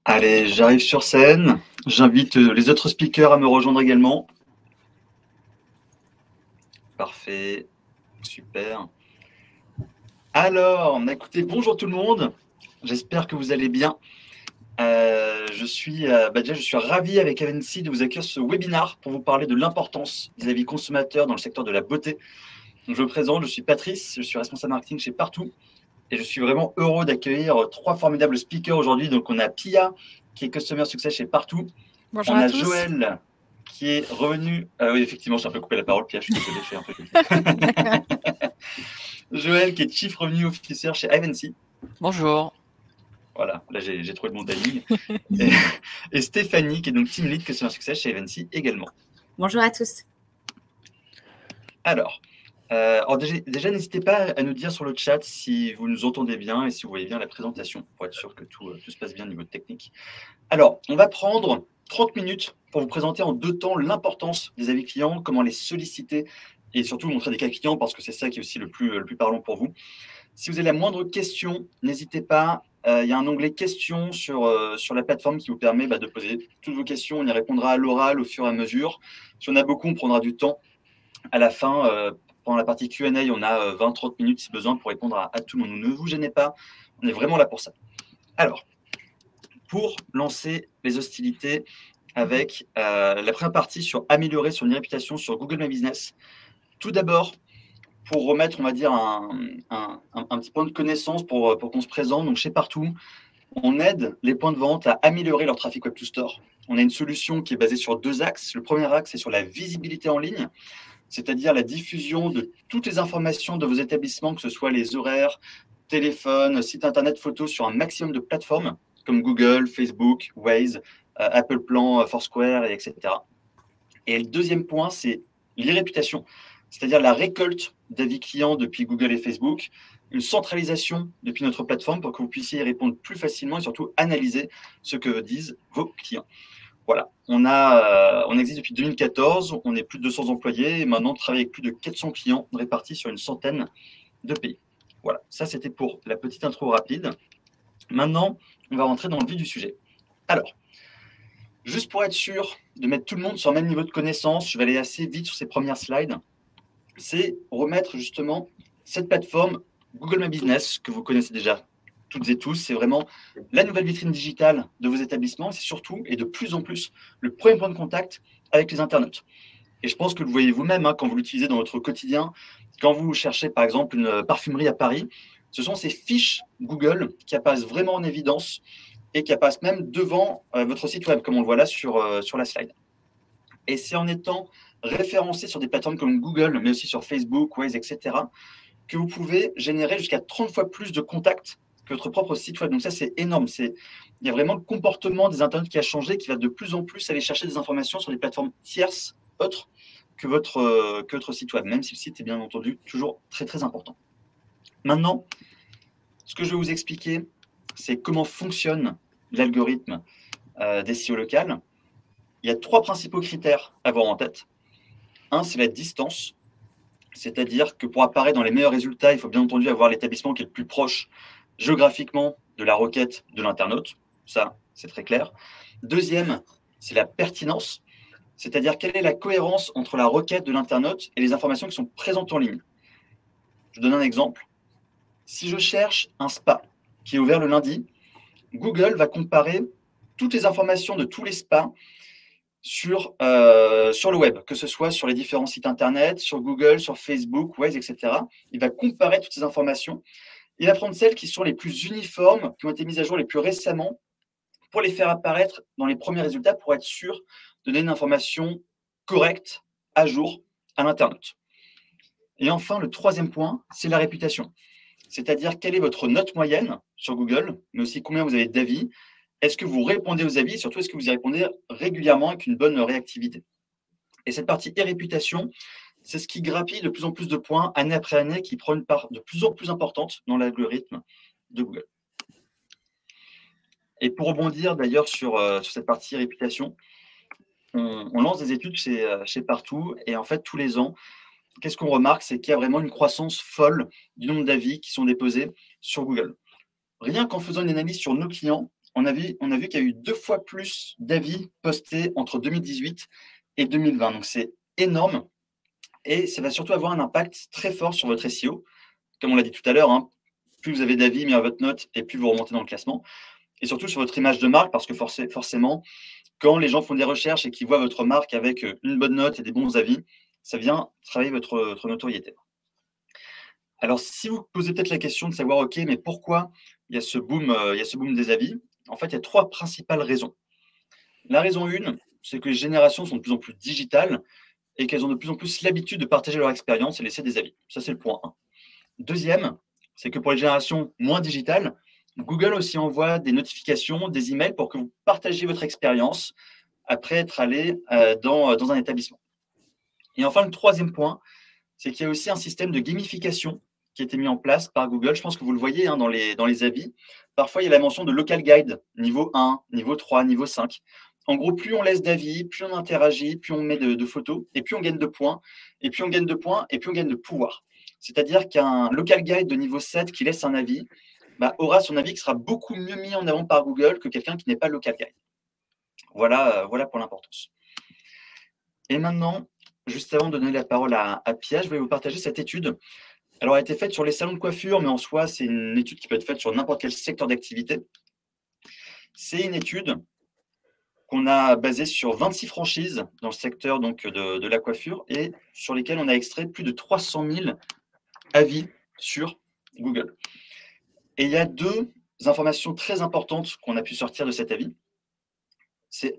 Allez, j'arrive sur scène. J'invite les autres speakers à me rejoindre également. Parfait, super. Alors, écoutez, bonjour tout le monde. J'espère que vous allez bien. Déjà, je suis ravi avec Avency de vous accueillir ce webinaire pour vous parler de l'importance des avis consommateurs dans le secteur de la beauté. Donc, je me présente, je suis Patrice, je suis responsable marketing chez Partout et je suis vraiment heureux d'accueillir trois formidables speakers aujourd'hui. Donc, on a Pia qui est Customer Success chez Partout. Bonjour On à a tous. Joël qui est revenu. Oui, effectivement, je t'ai un peu coupé la parole, Pia, je suis désolé, je suis un peu. Joël qui est Chief Revenue Officer chez Avency. Bonjour. Voilà, là j'ai trouvé le bon timing. Et Stéphanie qui est donc Team Lead Customer Success chez Avency également. Bonjour à tous. Alors déjà n'hésitez pas à nous dire sur le chat si vous nous entendez bien et si vous voyez bien la présentation pour être sûr que tout se passe bien au niveau technique. Alors, on va prendre 30 minutes pour vous présenter en deux temps l'importance des avis clients, comment les solliciter et surtout montrer des cas clients parce que c'est ça qui est aussi le plus parlant pour vous. Si vous avez la moindre question, n'hésitez pas. Il y a un onglet questions sur la plateforme qui vous permet de poser toutes vos questions. On y répondra à l'oral au fur et à mesure. Si on a beaucoup, on prendra du temps. À la fin, pendant la partie Q&A, on a 20-30 minutes si besoin pour répondre à tout le monde. Ne vous gênez pas, on est vraiment là pour ça. Alors, pour lancer les hostilités avec la première partie sur améliorer son réputation sur Google My Business. Tout d'abord, pour remettre, on va dire, un petit point de connaissance pour qu'on se présente. Donc, chez Partout, on aide les points de vente à améliorer leur trafic web to store. On a une solution qui est basée sur deux axes. Le premier axe, c'est sur la visibilité en ligne, c'est-à-dire la diffusion de toutes les informations de vos établissements, que ce soit les horaires, téléphone, site internet, photos sur un maximum de plateformes comme Google, Facebook, Waze, Apple Plan, Foursquare, etc. Et le deuxième point, c'est l'e-réputation, c'est-à-dire la récolte d'avis clients depuis Google et Facebook, une centralisation depuis notre plateforme pour que vous puissiez y répondre plus facilement et surtout analyser ce que disent vos clients. Voilà, on existe depuis 2014, on est plus de 200 employés et maintenant on travaille avec plus de 400 clients répartis sur une centaine de pays. Voilà, ça c'était pour la petite intro rapide. Maintenant, on va rentrer dans le vif du sujet. Alors, juste pour être sûr de mettre tout le monde sur le même niveau de connaissance, je vais aller assez vite sur ces premières slides, c'est remettre justement cette plateforme Google My Business que vous connaissez déjà toutes et tous. C'est vraiment la nouvelle vitrine digitale de vos établissements. C'est surtout et de plus en plus le premier point de contact avec les internautes. Et je pense que vous voyez vous-même quand vous l'utilisez dans votre quotidien, quand vous cherchez par exemple une parfumerie à Paris, ce sont ces fiches Google qui apparaissent vraiment en évidence et qui apparaissent même devant votre site web, comme on le voit là sur la slide. Et c'est en étant référencé sur des plateformes comme Google, mais aussi sur Facebook, Waze, etc., que vous pouvez générer jusqu'à 30 fois plus de contacts que votre propre site web. Donc ça, c'est énorme. Il y a vraiment le comportement des internautes qui a changé, qui va de plus en plus aller chercher des informations sur des plateformes tierces, autres que votre site web, même si le site est bien entendu toujours très, très important. Maintenant, ce que je vais vous expliquer, c'est comment fonctionne l'algorithme des SEO local. Il y a trois principaux critères à avoir en tête. Un, c'est la distance, c'est-à-dire que pour apparaître dans les meilleurs résultats, il faut bien entendu avoir l'établissement qui est le plus proche géographiquement de la requête de l'internaute. Ça, c'est très clair. Deuxième, c'est la pertinence, c'est-à-dire quelle est la cohérence entre la requête de l'internaute et les informations qui sont présentes en ligne. Je donne un exemple. Si je cherche un spa qui est ouvert le lundi, Google va comparer toutes les informations de tous les spas sur le web, que ce soit sur les différents sites internet, sur Google, sur Facebook, Waze, etc. Il va comparer toutes ces informations. Il va prendre celles qui sont les plus uniformes, qui ont été mises à jour les plus récemment, pour les faire apparaître dans les premiers résultats pour être sûr de donner une information correcte, à jour, à l'internaute. Et enfin, le troisième point, c'est la réputation. C'est-à-dire quelle est votre note moyenne sur Google, mais aussi combien vous avez d'avis. Est-ce que vous répondez aux avis et surtout, est-ce que vous y répondez régulièrement avec une bonne réactivité? Et cette partie réputation, c'est ce qui grappille de plus en plus de points année après année, qui prend une part de plus en plus importante dans l'algorithme de Google. Et pour rebondir d'ailleurs sur cette partie réputation, on lance des études chez Partout et en fait, tous les ans, qu'est-ce qu'on remarque? C'est qu'il y a vraiment une croissance folle du nombre d'avis qui sont déposés sur Google. Rien qu'en faisant une analyse sur nos clients, on a vu qu'il y a eu 2 fois plus d'avis postés entre 2018 et 2020. Donc, c'est énorme et ça va surtout avoir un impact très fort sur votre SEO. Comme on l'a dit tout à l'heure, hein, plus vous avez d'avis, meilleure votre note et plus vous remontez dans le classement. Et surtout sur votre image de marque, parce que forcément, quand les gens font des recherches et qu'ils voient votre marque avec une bonne note et des bons avis, ça vient travailler votre notoriété. Alors, si vous posez peut-être la question de savoir, OK, mais pourquoi il y a ce boom des avis? En fait, il y a 3 principales raisons. La raison 1, c'est que les générations sont de plus en plus digitales et qu'elles ont de plus en plus l'habitude de partager leur expérience et laisser des avis. Ça, c'est le point 1. Deuxième, c'est que pour les générations moins digitales, Google aussi envoie des notifications, des emails pour que vous partagiez votre expérience après être allé dans un établissement. Et enfin, le troisième point, c'est qu'il y a aussi un système de gamification qui a été mis en place par Google. Je pense que vous le voyez hein, dans les avis. Parfois, il y a la mention de local guide, niveau 1, niveau 3, niveau 5. En gros, plus on laisse d'avis, plus on interagit, plus on met de photos, et plus on gagne de points, et plus on gagne de points, et plus on gagne de pouvoir. C'est-à-dire qu'un local guide de niveau 7 qui laisse un avis aura son avis qui sera beaucoup mieux mis en avant par Google que quelqu'un qui n'est pas local guide. Voilà pour l'importance. Et maintenant, juste avant de donner la parole à Pia, je vais vous partager cette étude. Alors, elle a été faite sur les salons de coiffure, mais en soi, c'est une étude qui peut être faite sur n'importe quel secteur d'activité. C'est une étude qu'on a basée sur 26 franchises dans le secteur donc, de la coiffure et sur lesquelles on a extrait plus de 300 000 avis sur Google. Et il y a 2 informations très importantes qu'on a pu sortir de cet avis. C'est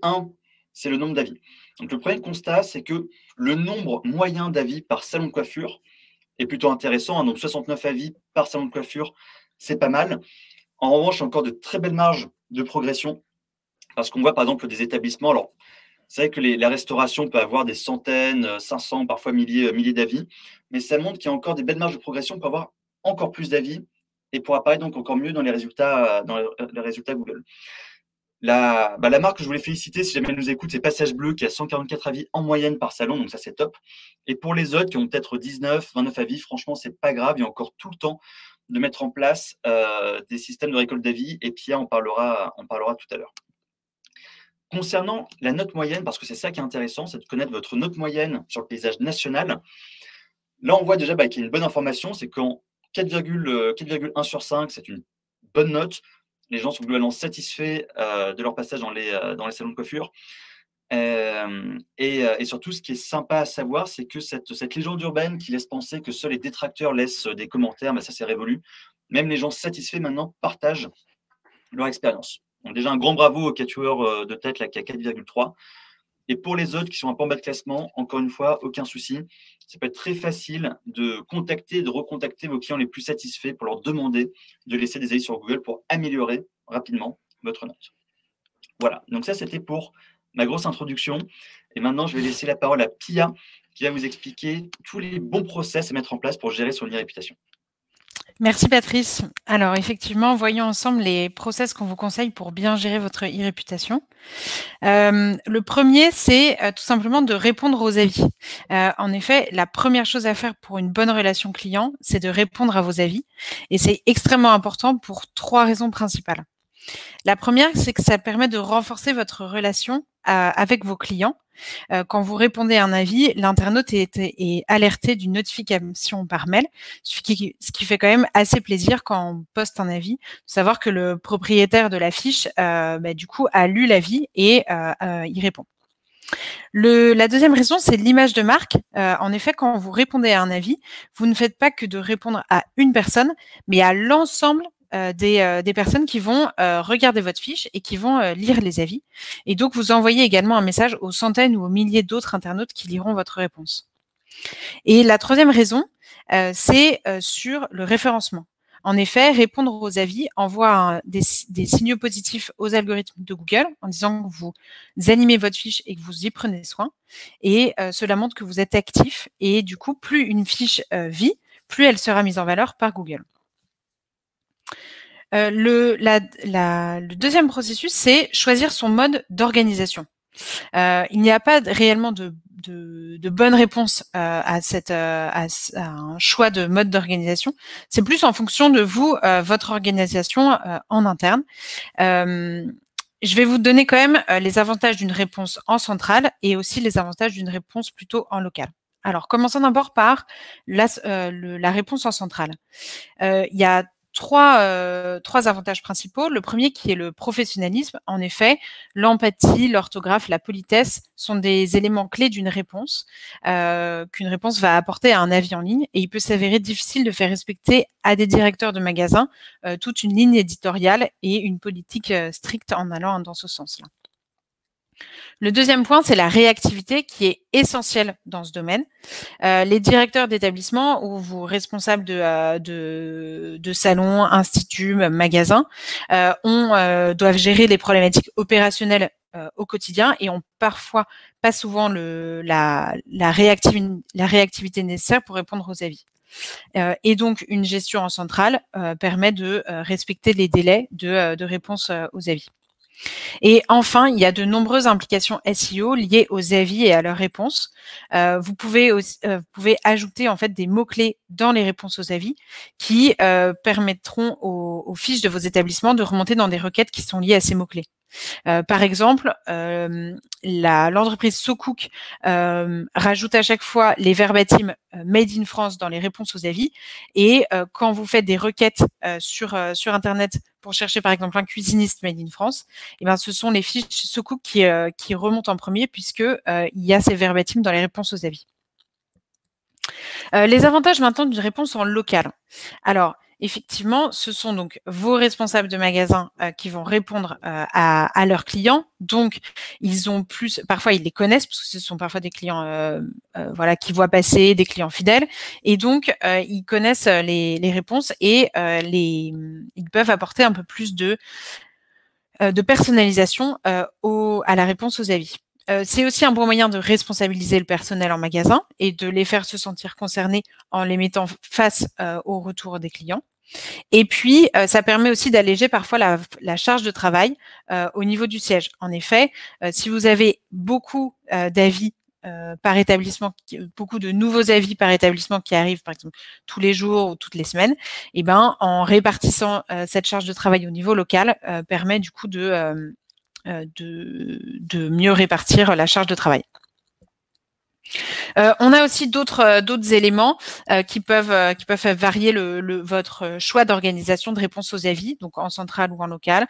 le nombre d'avis. Donc, le premier constat, c'est que le nombre moyen d'avis par salon de coiffure est plutôt intéressant. Hein. Donc, 69 avis par salon de coiffure, c'est pas mal. En revanche, il y a encore de très belles marges de progression parce qu'on voit par exemple des établissements. Alors, c'est vrai que la restauration peut avoir des centaines, 500, parfois milliers d'avis, mais ça montre qu'il y a encore des belles marges de progression pour avoir encore plus d'avis et pour apparaître donc encore mieux dans les résultats Google. La marque que je voulais féliciter, si jamais elle nous écoute, c'est Passage Bleu qui a 144 avis en moyenne par salon, donc ça c'est top. Et pour les autres qui ont peut-être 19, 29 avis, franchement, c'est pas grave, il y a encore tout le temps de mettre en place des systèmes de récolte d'avis, et Pia en parlera tout à l'heure. Concernant la note moyenne, parce que c'est ça qui est intéressant, c'est de connaître votre note moyenne sur le paysage national. Là, on voit déjà qu'il y a une bonne information, c'est qu'en 4,1 sur 5, c'est une bonne note. Les gens sont globalement satisfaits de leur passage dans les salons de coiffure. Et surtout, ce qui est sympa à savoir, c'est que cette légende urbaine qui laisse penser que seuls les détracteurs laissent des commentaires, ça c'est révolu. Même les gens satisfaits maintenant partagent leur expérience. Donc déjà, un grand bravo au quatuor de tête là, qui a 4,3. Et pour les autres qui sont un peu en bas de classement, encore une fois, aucun souci. Ça peut être très facile de contacter, de recontacter vos clients les plus satisfaits pour leur demander de laisser des avis sur Google pour améliorer rapidement votre note. Voilà, donc ça c'était pour ma grosse introduction. Et maintenant, je vais laisser la parole à Pia qui va vous expliquer tous les bons process à mettre en place pour gérer son e-réputation. Merci Patrice. Alors effectivement, voyons ensemble les process qu'on vous conseille pour bien gérer votre e-réputation. Le premier, c'est tout simplement de répondre aux avis. En effet, la première chose à faire pour une bonne relation client, c'est de répondre à vos avis. Et c'est extrêmement important pour 3 raisons principales. La première, c'est que ça permet de renforcer votre relation avec vos clients. Quand vous répondez à un avis, l'internaute est alerté d'une notification par mail, ce qui fait quand même assez plaisir quand on poste un avis, de savoir que le propriétaire de la fiche, du coup, a lu l'avis et y répond. La deuxième raison, c'est l'image de marque. En effet, quand vous répondez à un avis, vous ne faites pas que de répondre à une personne, mais à l'ensemble des personnes qui vont regarder votre fiche et qui vont lire les avis. Et donc, vous envoyez également un message aux centaines ou aux milliers d'autres internautes qui liront votre réponse. Et la troisième raison, c'est sur le référencement. En effet, répondre aux avis envoie des signaux positifs aux algorithmes de Google en disant que vous animez votre fiche et que vous y prenez soin. Et cela montre que vous êtes actif. Et du coup, plus une fiche vit, plus elle sera mise en valeur par Google. Le deuxième processus, c'est choisir son mode d'organisation. Il n'y a pas réellement de de bonnes réponses à un choix de mode d'organisation. C'est plus en fonction de vous, votre organisation en interne. Je vais vous donner quand même les avantages d'une réponse en centrale et aussi les avantages d'une réponse plutôt en local. Alors, commençons d'abord par la réponse en centrale. Il y a trois avantages principaux. Le premier qui est le professionnalisme. En effet, l'empathie, l'orthographe, la politesse sont des éléments clés d'une réponse qu'une réponse va apporter à un avis en ligne, et il peut s'avérer difficile de faire respecter à des directeurs de magasins toute une ligne éditoriale et une politique stricte en allant dans ce sens-là. Le deuxième point, c'est la réactivité qui est essentielle dans ce domaine. Les directeurs d'établissement ou vos responsables de salons, instituts, magasins doivent gérer les problématiques opérationnelles au quotidien et ont parfois pas souvent la réactivité nécessaire pour répondre aux avis. Et donc, une gestion en centrale permet de respecter les délais de réponse aux avis. Et enfin, il y a de nombreuses implications SEO liées aux avis et à leurs réponses. Vous pouvez ajouter en fait des mots-clés dans les réponses aux avis qui permettront aux fiches de vos établissements de remonter dans des requêtes qui sont liées à ces mots-clés. Par exemple, l'entreprise SoCook rajoute à chaque fois les verbatims Made in France dans les réponses aux avis, et quand vous faites des requêtes sur Internet pour chercher par exemple un cuisiniste Made in France, et ben, ce sont les fiches SoCook qui remontent en premier puisque il y a ces verbatims dans les réponses aux avis. Les avantages maintenant d'une réponse en local. Alors, effectivement, ce sont donc vos responsables de magasin qui vont répondre à leurs clients. Donc, ils ont plus, parfois ils les connaissent parce que ce sont parfois des clients, voilà, qui voient passer, des clients fidèles, et donc ils connaissent les réponses et ils peuvent apporter un peu plus de personnalisation à la réponse aux avis. C'est aussi un bon moyen de responsabiliser le personnel en magasin et de les faire se sentir concernés en les mettant face au retour des clients. Et puis, ça permet aussi d'alléger parfois la charge de travail au niveau du siège. En effet, si vous avez beaucoup d'avis par établissement, beaucoup de nouveaux avis par établissement qui arrivent, par exemple, tous les jours ou toutes les semaines, et ben, en répartissant cette charge de travail au niveau local, permet du coup de mieux répartir la charge de travail. On a aussi d'autres éléments qui peuvent varier votre choix d'organisation de réponse aux avis, donc en centrale ou en local.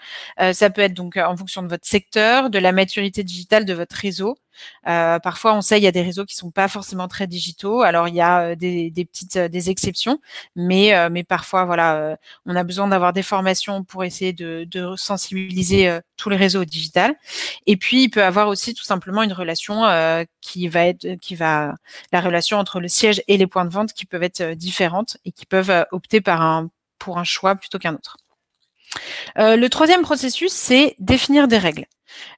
Ça peut être donc en fonction de votre secteur, de la maturité digitale de votre réseau. Parfois, on sait il y a des réseaux qui sont pas forcément très digitaux. Alors il y a des exceptions, mais parfois voilà, on a besoin d'avoir des formations pour essayer de sensibiliser tous les réseaux au digital. Et puis il peut avoir aussi tout simplement une relation la relation entre le siège et les points de vente qui peuvent être différentes et qui peuvent opter pour un choix plutôt qu'un autre. Le troisième processus, c'est définir des règles.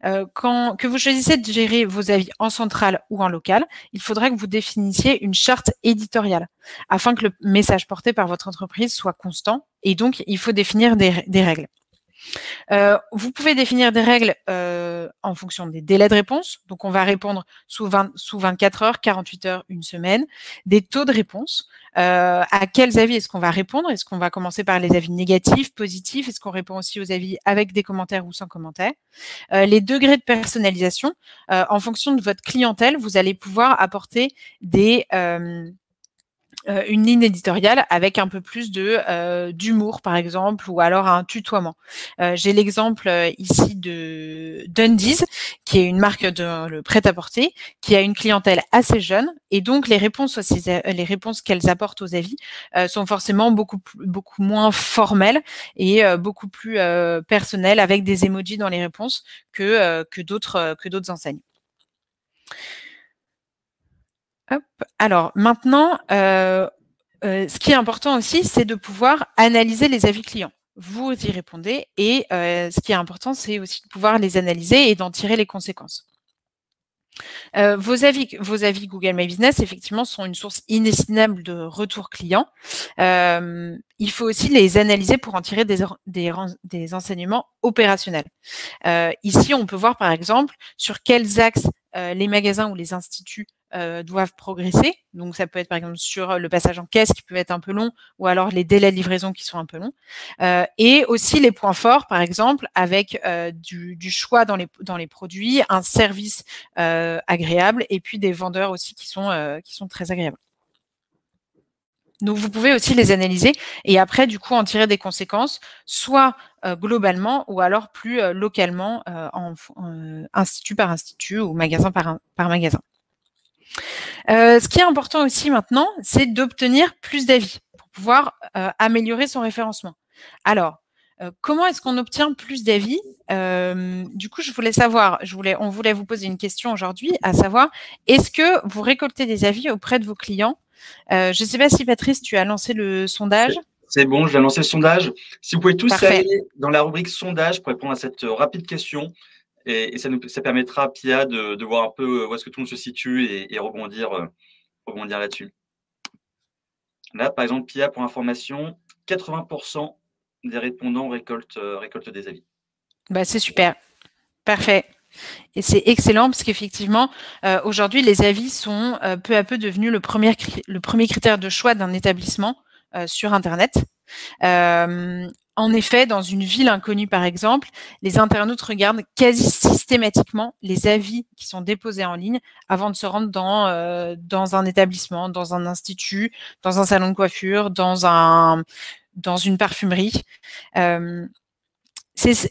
Que vous choisissez de gérer vos avis en centrale ou en local, il faudra que vous définissiez une charte éditoriale afin que le message porté par votre entreprise soit constant, et donc il faut définir des règles. Vous pouvez définir des règles en fonction des délais de réponse. Donc, on va répondre sous 24 heures, 48 heures, une semaine. Des taux de réponse. À quels avis est-ce qu'on va répondre? Est-ce qu'on va commencer par les avis négatifs, positifs? Est-ce qu'on répond aussi aux avis avec des commentaires ou sans commentaires? Les degrés de personnalisation. En fonction de votre clientèle, vous allez pouvoir apporter une ligne éditoriale avec un peu plus d'humour, par exemple, ou alors un tutoiement. J'ai l'exemple ici de Dundies, qui est une marque de le prêt-à-porter, qui a une clientèle assez jeune, et donc les réponses qu'elles apportent aux avis sont forcément beaucoup moins formelles et beaucoup plus personnelles, avec des emojis dans les réponses que d'autres enseignes. Hop. Alors maintenant, ce qui est important aussi, c'est de pouvoir analyser les avis clients. Vous y répondez, et ce qui est important, c'est aussi de pouvoir les analyser et d'en tirer les conséquences. Vos avis Google My Business, effectivement, sont une source inestimable de retours clients. Il faut aussi les analyser pour en tirer des enseignements opérationnels. Ici, on peut voir, par exemple, sur quels axes les magasins ou les instituts doivent progresser. Donc, ça peut être par exemple sur le passage en caisse qui peut être un peu long, ou alors les délais de livraison qui sont un peu longs. Et aussi les points forts, par exemple, avec du choix dans les produits, un service agréable, et puis des vendeurs aussi qui sont très agréables. Donc, vous pouvez aussi les analyser et après, du coup, en tirer des conséquences, soit globalement ou alors plus localement, institut par institut ou magasin par magasin. Ce qui est important aussi maintenant, c'est d'obtenir plus d'avis pour pouvoir améliorer son référencement. Alors, comment est-ce qu'on obtient plus d'avis? Du coup, on voulait vous poser une question aujourd'hui, à savoir, est-ce que vous récoltez des avis auprès de vos clients? Je ne sais pas si Patrice, tu as lancé le sondage. C'est bon, je vais lancer le sondage. Si vous pouvez tous Parfait. aller dans la rubrique sondage pour répondre à cette rapide question, et ça permettra à Pia de voir un peu où est-ce que tout le monde se situe et rebondir là-dessus. Là, par exemple, Pia, pour information, 80% des répondants récoltent des avis. Bah, c'est super. Parfait. Et c'est excellent parce qu'effectivement, aujourd'hui, les avis sont peu à peu devenus le premier critère de choix d'un établissement sur Internet. En effet, dans une ville inconnue, par exemple, les internautes regardent quasi systématiquement les avis qui sont déposés en ligne avant de se rendre dans un établissement, dans un institut, dans un salon de coiffure, dans une parfumerie.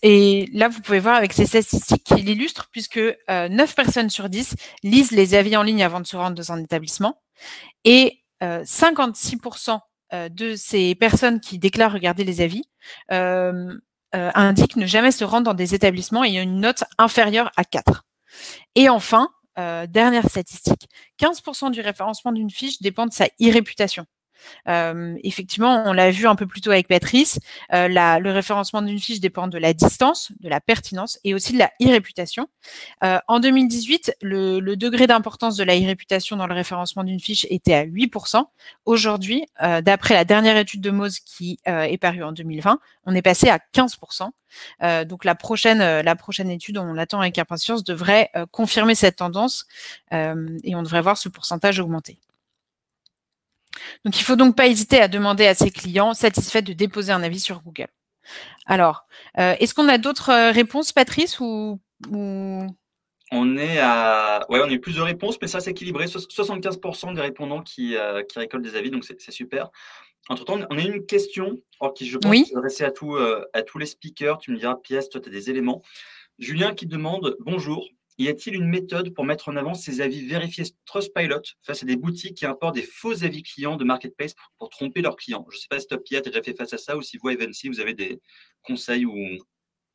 Et là, vous pouvez voir avec ces statistiques qui l'illustrent, puisque 9 personnes sur 10 lisent les avis en ligne avant de se rendre dans un établissement. Et 56% de ces personnes qui déclarent regarder les avis indiquent ne jamais se rendre dans des établissements ayant une note inférieure à 4. Et enfin, dernière statistique, 15% du référencement d'une fiche dépend de sa e-réputation. Effectivement, on l'a vu un peu plus tôt avec Patrice, le référencement d'une fiche dépend de la distance, de la pertinence et aussi de la e-réputation. En 2018, le degré d'importance de la e-réputation dans le référencement d'une fiche était à 8%. Aujourd'hui, d'après la dernière étude de Moz qui est parue en 2020, on est passé à 15%. Donc la prochaine étude, on l'attend avec impatience, devrait confirmer cette tendance et on devrait voir ce pourcentage augmenter. Donc, il ne faut donc pas hésiter à demander à ses clients satisfaits de déposer un avis sur Google. Alors, est-ce qu'on a d'autres réponses, Patrice, ou... On a eu plusieurs réponses, mais ça c'est équilibré. 75% des répondants qui récoltent des avis, donc c'est super. Entre-temps, on a une question qui, je pense, oui. s'adresser à tous les speakers. Tu me diras, Pièce, toi, tu as des éléments. Julien qui demande « Bonjour, y a-t-il une méthode pour mettre en avant ces avis vérifiés Trustpilot face à des boutiques qui importent des faux avis clients de Marketplace pour tromper leurs clients ?» Je ne sais pas si toi, Pia, tu as déjà fait face à ça ou si vous, Evency, vous avez des conseils ou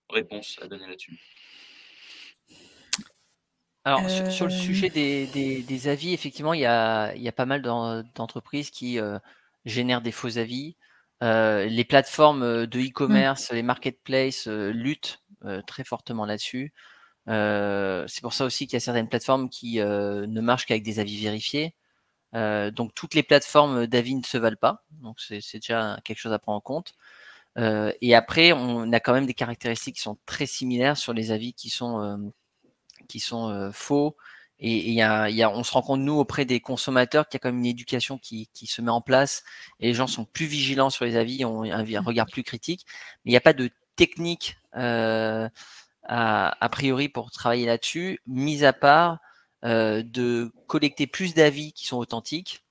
réponses à donner là-dessus. Alors, sur le sujet des avis, effectivement, il y a pas mal d'entreprises qui génèrent des faux avis. Les plateformes de e-commerce, les marketplaces luttent très fortement là-dessus. C'est pour ça aussi qu'il y a certaines plateformes qui ne marchent qu'avec des avis vérifiés. Donc, toutes les plateformes d'avis ne se valent pas. Donc, c'est déjà quelque chose à prendre en compte. Et après, on a quand même des caractéristiques qui sont très similaires sur les avis qui sont faux. Et on se rend compte, nous, auprès des consommateurs, qu'il y a quand même une éducation qui se met en place et les gens sont plus vigilants sur les avis, ont un regard plus critique. Mais il n'y a pas de technique a priori pour travailler là-dessus, mis à part de collecter plus d'avis qui sont authentiques.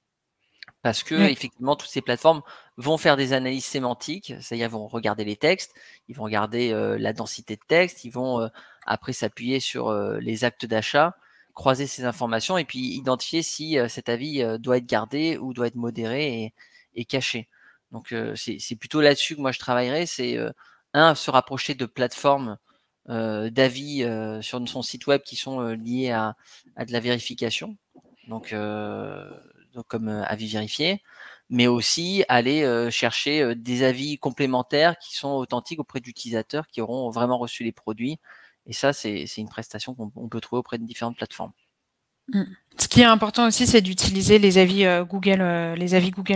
Parce que effectivement, toutes ces plateformes vont faire des analyses sémantiques, c'est-à-dire vont regarder les textes, ils vont regarder la densité de texte, ils vont après s'appuyer sur les actes d'achat, croiser ces informations et puis identifier si cet avis doit être gardé ou doit être modéré et caché. Donc c'est plutôt là-dessus que moi je travaillerai, c'est se rapprocher de plateformes d'avis sur son site web qui sont liées à de la vérification. Donc comme avis vérifié, mais aussi aller chercher des avis complémentaires qui sont authentiques auprès d'utilisateurs qui auront vraiment reçu les produits. Et ça, c'est une prestation qu'on peut trouver auprès de différentes plateformes. Ce qui est important aussi, c'est d'utiliser les avis Google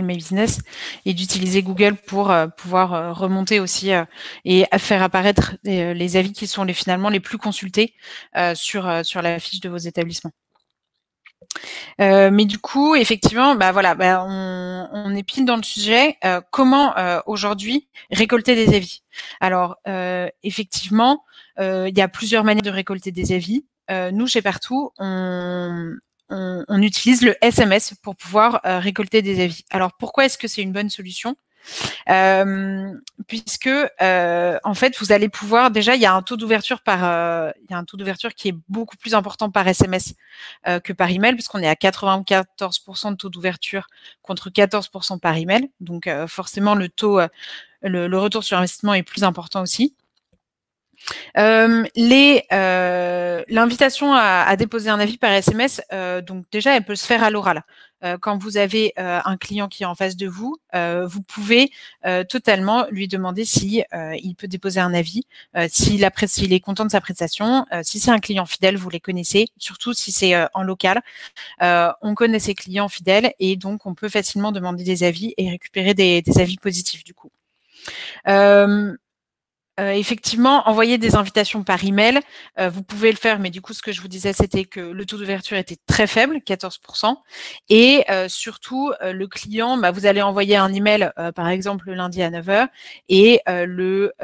My Business et d'utiliser Google pour pouvoir remonter aussi et faire apparaître les avis qui sont finalement les plus consultés sur la fiche de vos établissements. Mais du coup, effectivement, on est pile dans le sujet. Comment aujourd'hui récolter des avis? Alors, effectivement, il y a plusieurs manières de récolter des avis. Nous, chez Partout, on utilise le SMS pour pouvoir récolter des avis. Alors, pourquoi est-ce que c'est une bonne solution? Puisque en fait, vous allez pouvoir déjà, il y a un taux d'ouverture qui est beaucoup plus important par SMS que par email, puisqu'on est à 94% de taux d'ouverture contre 14% par email. Donc forcément, le retour sur investissement est plus important aussi. L'invitation à déposer un avis par SMS, donc déjà, elle peut se faire à l'oral. Quand vous avez un client qui est en face de vous, vous pouvez totalement lui demander si il peut déposer un avis, s'il est content de sa prestation, si c'est un client fidèle, vous les connaissez, surtout si c'est en local. On connaît ses clients fidèles et donc on peut facilement demander des avis et récupérer des avis positifs du coup. Effectivement, envoyer des invitations par email, vous pouvez le faire, mais du coup, ce que je vous disais, c'était que le taux d'ouverture était très faible, 14%. Et surtout, le client, vous allez envoyer un email, par exemple, le lundi à 9h, et le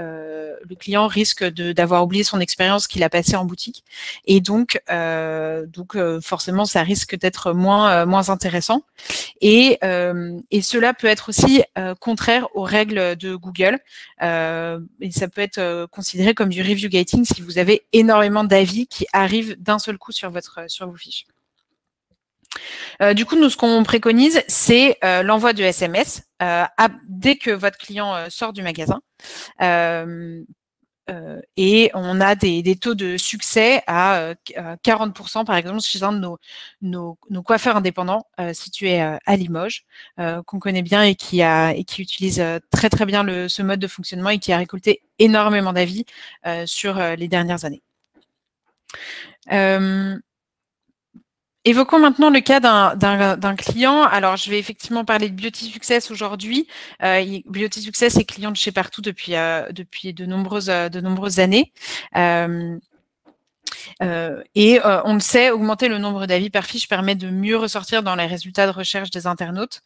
client risque d'avoir oublié son expérience qu'il a passée en boutique. Et donc forcément, ça risque d'être moins intéressant. Et cela peut être aussi contraire aux règles de Google. Et ça peut être considéré comme du review gating si vous avez énormément d'avis qui arrivent d'un seul coup sur vos fiches. Du coup, nous, ce qu'on préconise, c'est l'envoi de SMS dès que votre client sort du magasin. Et on a des taux de succès à 40%, par exemple, chez un de nos coiffeurs indépendants situés à Limoges, qu'on connaît bien et qui utilise très très bien ce mode de fonctionnement et qui a récolté énormément d'avis sur les dernières années. Évoquons maintenant le cas d'un client. Alors, je vais effectivement parler de Beauty Success aujourd'hui. Beauty Success est client de chez Partout depuis de nombreuses années. On le sait, augmenter le nombre d'avis par fiche permet de mieux ressortir dans les résultats de recherche des internautes.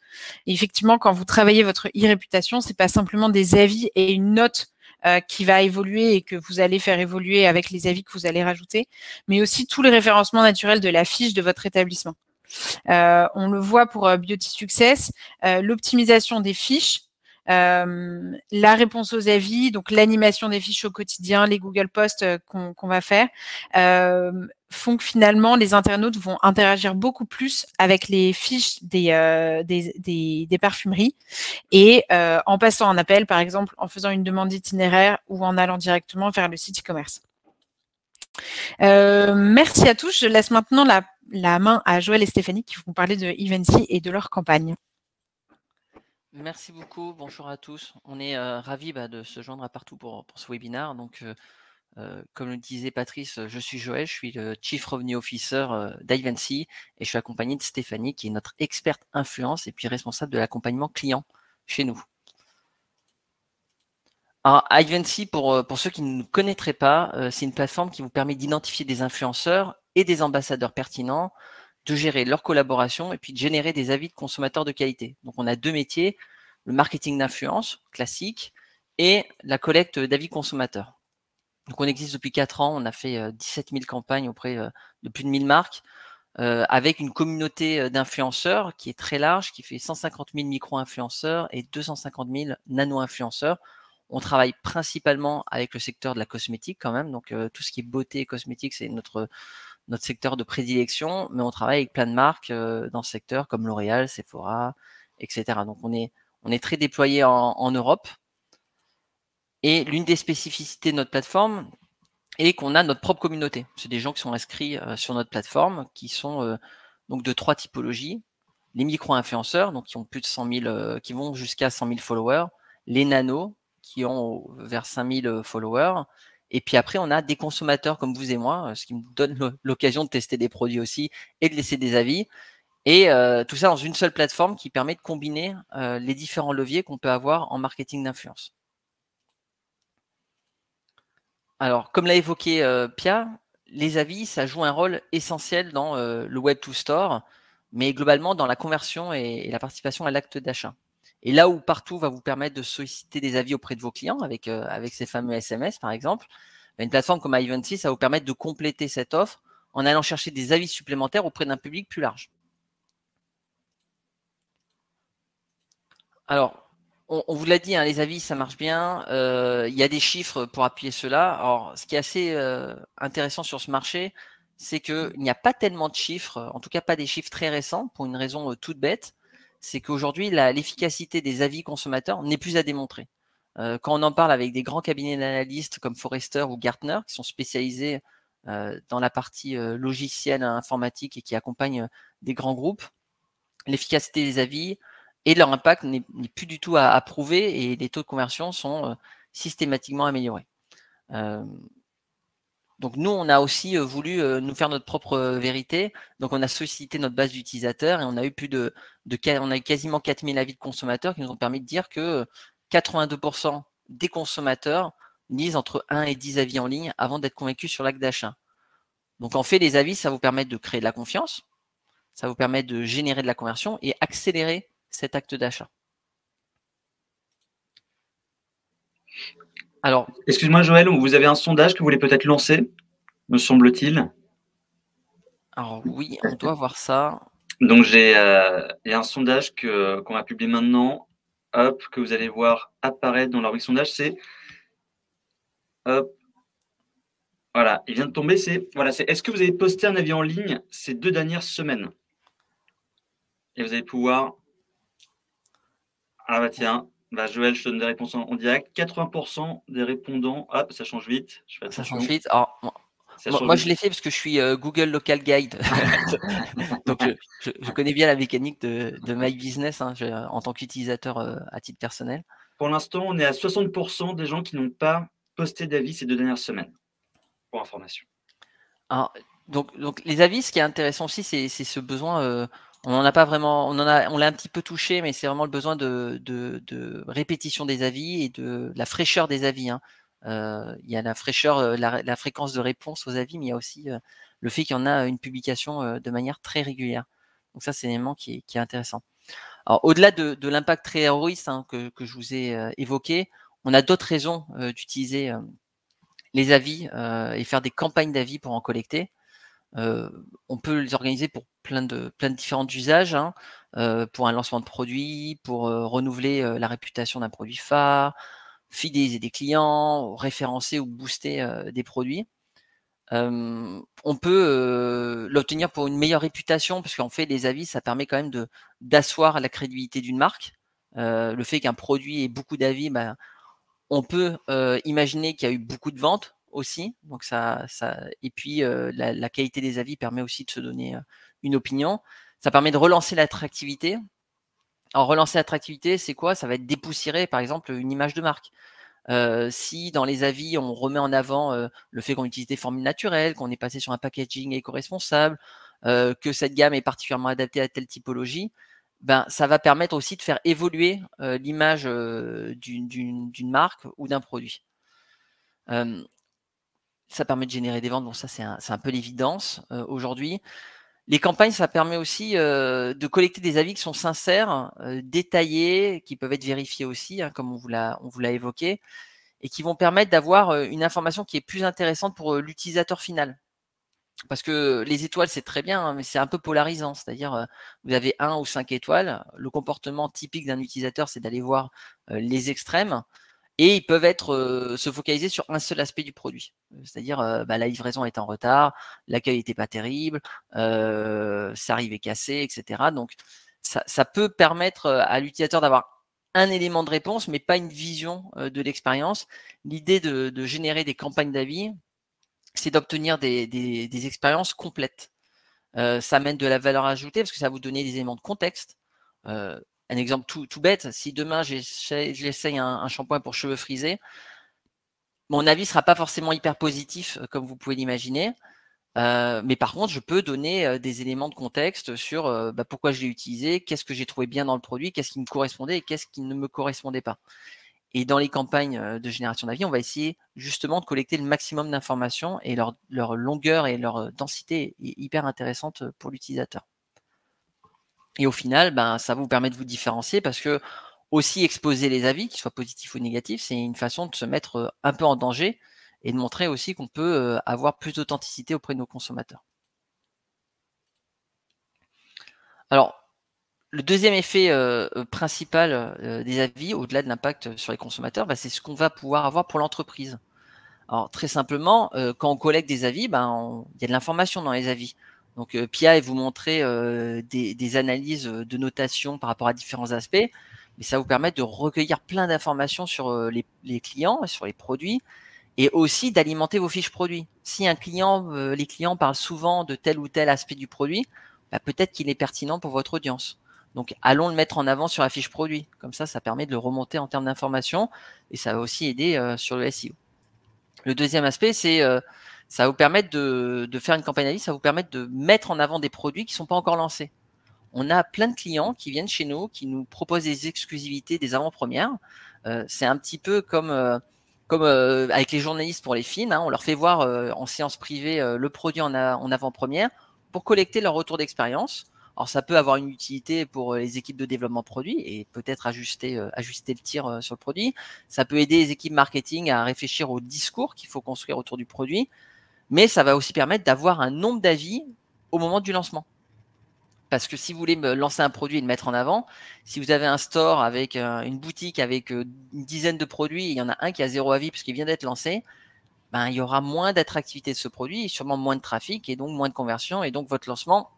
Et effectivement, quand vous travaillez votre e-réputation, c'est pas simplement des avis et une note qui va évoluer et que vous allez faire évoluer avec les avis que vous allez rajouter, mais aussi tout le référencement naturel de la fiche de votre établissement. On le voit pour Beauty Success, l'optimisation des fiches, la réponse aux avis, donc l'animation des fiches au quotidien, les Google Posts qu'on va faire, font que finalement les internautes vont interagir beaucoup plus avec les fiches des parfumeries et en passant un appel, par exemple, en faisant une demande d'itinéraire ou en allant directement vers le site e-commerce. Merci à tous. Je laisse maintenant la main à Joël et Stéphanie qui vont parler de Eventy et de leur campagne. Merci beaucoup. Bonjour à tous. On est ravis de se joindre à Partout pour ce webinaire. Donc, comme le disait Patrice, je suis Joël, je suis le Chief Revenue Officer d'Eventy et je suis accompagné de Stéphanie qui est notre experte influence et puis responsable de l'accompagnement client chez nous. Alors, Eventy, pour ceux qui ne nous connaîtraient pas, c'est une plateforme qui vous permet d'identifier des influenceurs et des ambassadeurs pertinents, de gérer leur collaboration et puis de générer des avis de consommateurs de qualité. Donc, on a deux métiers, le marketing d'influence classique et la collecte d'avis consommateurs. Donc, on existe depuis 4 ans, on a fait 17 000 campagnes auprès de plus de 1000 marques avec une communauté d'influenceurs qui est très large, qui fait 150 000 micro-influenceurs et 250 000 nano-influenceurs. On travaille principalement avec le secteur de la cosmétique quand même, donc tout ce qui est beauté et cosmétique, c'est notre secteur de prédilection, mais on travaille avec plein de marques dans ce secteur comme L'Oréal, Sephora, etc. Donc on est très déployé en Europe. Et l'une des spécificités de notre plateforme est qu'on a notre propre communauté. C'est des gens qui sont inscrits sur notre plateforme, qui sont donc de 3 typologies. Les micro-influenceurs, donc qui ont plus de 100 000, qui vont jusqu'à 100 000 followers. Les nanos, qui ont vers 5 000 followers. Et puis après, on a des consommateurs comme vous et moi, ce qui me donne l'occasion de tester des produits aussi et de laisser des avis. Et tout ça dans une seule plateforme qui permet de combiner les différents leviers qu'on peut avoir en marketing d'influence. Alors, comme l'a évoqué Pia, les avis, ça joue un rôle essentiel dans le Web to Store, mais globalement dans la conversion et la participation à l'acte d'achat. Et là où Partout va vous permettre de solliciter des avis auprès de vos clients avec ces fameux SMS, par exemple, une plateforme comme Ivancy, ça va vous permettre de compléter cette offre en allant chercher des avis supplémentaires auprès d'un public plus large. Alors, on vous l'a dit, hein, les avis, ça marche bien. Il y a des chiffres pour appuyer cela. Alors, ce qui est assez intéressant sur ce marché, c'est qu'il n'y a pas tellement de chiffres, en tout cas pas des chiffres très récents, pour une raison toute bête. C'est qu'aujourd'hui, l'efficacité des avis consommateurs n'est plus à démontrer. Quand on en parle avec des grands cabinets d'analystes comme Forrester ou Gartner, qui sont spécialisés dans la partie logicielle informatique et qui accompagnent des grands groupes, l'efficacité des avis et leur impact n'est plus du tout à prouver et les taux de conversion sont systématiquement améliorés. Donc nous, on a aussi voulu nous faire notre propre vérité. Donc on a sollicité notre base d'utilisateurs et on a eu on a eu quasiment 4000 avis de consommateurs qui nous ont permis de dire que 82% des consommateurs lisent entre 1 et 10 avis en ligne avant d'être convaincus sur l'acte d'achat. Donc en fait, les avis, ça vous permet de créer de la confiance, ça vous permet de générer de la conversion et accélérer cet acte d'achat. Alors, excuse-moi Joël, vous avez un sondage que vous voulez peut-être lancer, me semble-t-il. Alors oui, on doit voir ça. Donc il y a un sondage qu'on va publier maintenant, hop, que vous allez voir apparaître dans la rubrique sondage, c'est hop, voilà, il vient de tomber, c'est est-ce que vous avez posté un avis en ligne ces 2 dernières semaines? Et vous allez pouvoir. Ah bah tiens, Joël, je te donne des réponses en direct. 80% des répondants. Hop, ça change vite. Je fais Ça attention. change vite. Alors, moi, je l'ai fait parce que je suis Google Local Guide. Donc, je connais bien la mécanique de My Business hein, en tant qu'utilisateur à titre personnel. Pour l'instant, on est à 60% des gens qui n'ont pas posté d'avis ces 2 dernières semaines. Pour information. Alors, donc, les avis, ce qui est intéressant aussi, c'est ce besoin. On n'en a pas vraiment. On l'a un petit peu touché, mais c'est vraiment le besoin de répétition des avis et de la fraîcheur des avis. Hein. Il y a la fraîcheur, la fréquence de réponse aux avis, mais il y a aussi le fait qu'il y en a une publication de manière très régulière. Donc ça, c'est un élément qui est intéressant. Alors, au-delà de l'impact très héroïste hein, que je vous ai évoqué, on a d'autres raisons d'utiliser les avis et faire des campagnes d'avis pour en collecter. On peut les organiser pour plein de différents usages, hein, pour un lancement de produit, pour renouveler la réputation d'un produit phare, fidéliser des clients, référencer ou booster des produits. On peut l'obtenir pour une meilleure réputation, parce qu'en fait, les avis, ça permet quand même d'asseoir la crédibilité d'une marque. Le fait qu'un produit ait beaucoup d'avis, on peut imaginer qu'il y a eu beaucoup de ventes aussi. Donc et puis, la qualité des avis permet aussi de se donner une opinion. Ça permet de relancer l'attractivité. Alors, relancer l'attractivité, c'est quoi? Ça va être dépoussiérer, par exemple, une image de marque. Si dans les avis, on remet en avant le fait qu'on utilise des formules naturelles, qu'on est passé sur un packaging éco-responsable, que cette gamme est particulièrement adaptée à telle typologie, ça va permettre aussi de faire évoluer l'image d'une marque ou d'un produit. Ça permet de générer des ventes, bon ça c'est un peu l'évidence aujourd'hui. Les campagnes, ça permet aussi de collecter des avis qui sont sincères, détaillés, qui peuvent être vérifiés aussi, hein, comme on vous l'a évoqué, et qui vont permettre d'avoir une information qui est plus intéressante pour l'utilisateur final. Parce que les étoiles, c'est très bien, hein, mais c'est un peu polarisant. C'est-à-dire, vous avez 1 ou 5 étoiles. Le comportement typique d'un utilisateur, c'est d'aller voir les extrêmes. Et ils peuvent se focaliser sur un seul aspect du produit. C'est-à-dire, la livraison est en retard, l'accueil n'était pas terrible, ça arrivait cassé, etc. Donc, ça peut permettre à l'utilisateur d'avoir un élément de réponse, mais pas une vision de l'expérience. L'idée de générer des campagnes d'avis, c'est d'obtenir des expériences complètes. Ça amène de la valeur ajoutée parce que ça va vous donner des éléments de contexte. Un exemple tout bête, si demain j'essaye un shampoing pour cheveux frisés, Mon avis ne sera pas forcément hyper positif, comme vous pouvez l'imaginer. Mais par contre, je peux donner des éléments de contexte sur pourquoi je l'ai utilisé, qu'est-ce que j'ai trouvé bien dans le produit, qu'est-ce qui me correspondait et qu'est-ce qui ne me correspondait pas. Et dans les campagnes de génération d'avis, on va essayer justement de collecter le maximum d'informations et leur longueur et leur densité est hyper intéressante pour l'utilisateur. Et au final, ça vous permet de vous différencier parce que aussi exposer les avis, qu'ils soient positifs ou négatifs, c'est une façon de se mettre un peu en danger et de montrer aussi qu'on peut avoir plus d'authenticité auprès de nos consommateurs. Alors, le deuxième effet principal des avis, au-delà de l'impact sur les consommateurs, c'est ce qu'on va pouvoir avoir pour l'entreprise. Alors, très simplement, quand on collecte des avis, il y a de l'information dans les avis. Donc, Pia, vous montrer des analyses de notation par rapport à différents aspects, mais ça vous permet de recueillir plein d'informations sur les clients, sur les produits, et aussi d'alimenter vos fiches produits. Si les clients parlent souvent de tel ou tel aspect du produit, peut-être qu'il est pertinent pour votre audience. Donc, allons le mettre en avant sur la fiche produit. Comme ça, ça permet de le remonter en termes d'information et ça va aussi aider sur le SEO. Le deuxième aspect, c'est ça va vous permettre de faire une campagne d'avis, ça va vous permettre de mettre en avant des produits qui ne sont pas encore lancés. On a plein de clients qui viennent chez nous, qui nous proposent des exclusivités, des avant-premières. C'est un petit peu comme avec les journalistes pour les films, on leur fait voir en séance privée le produit en avant-première pour collecter leur retour d'expérience. Alors ça peut avoir une utilité pour les équipes de développement produit et peut-être ajuster le tir sur le produit. Ça peut aider les équipes marketing à réfléchir au discours qu'il faut construire autour du produit, mais ça va aussi permettre d'avoir un nombre d'avis au moment du lancement. Parce que si vous voulez lancer un produit et le mettre en avant, si vous avez un store avec une boutique avec une dizaine de produits, et il y en a un qui a 0 avis parce qu'il vient d'être lancé, il y aura moins d'attractivité de ce produit et sûrement moins de trafic et donc moins de conversion. Et donc, votre lancement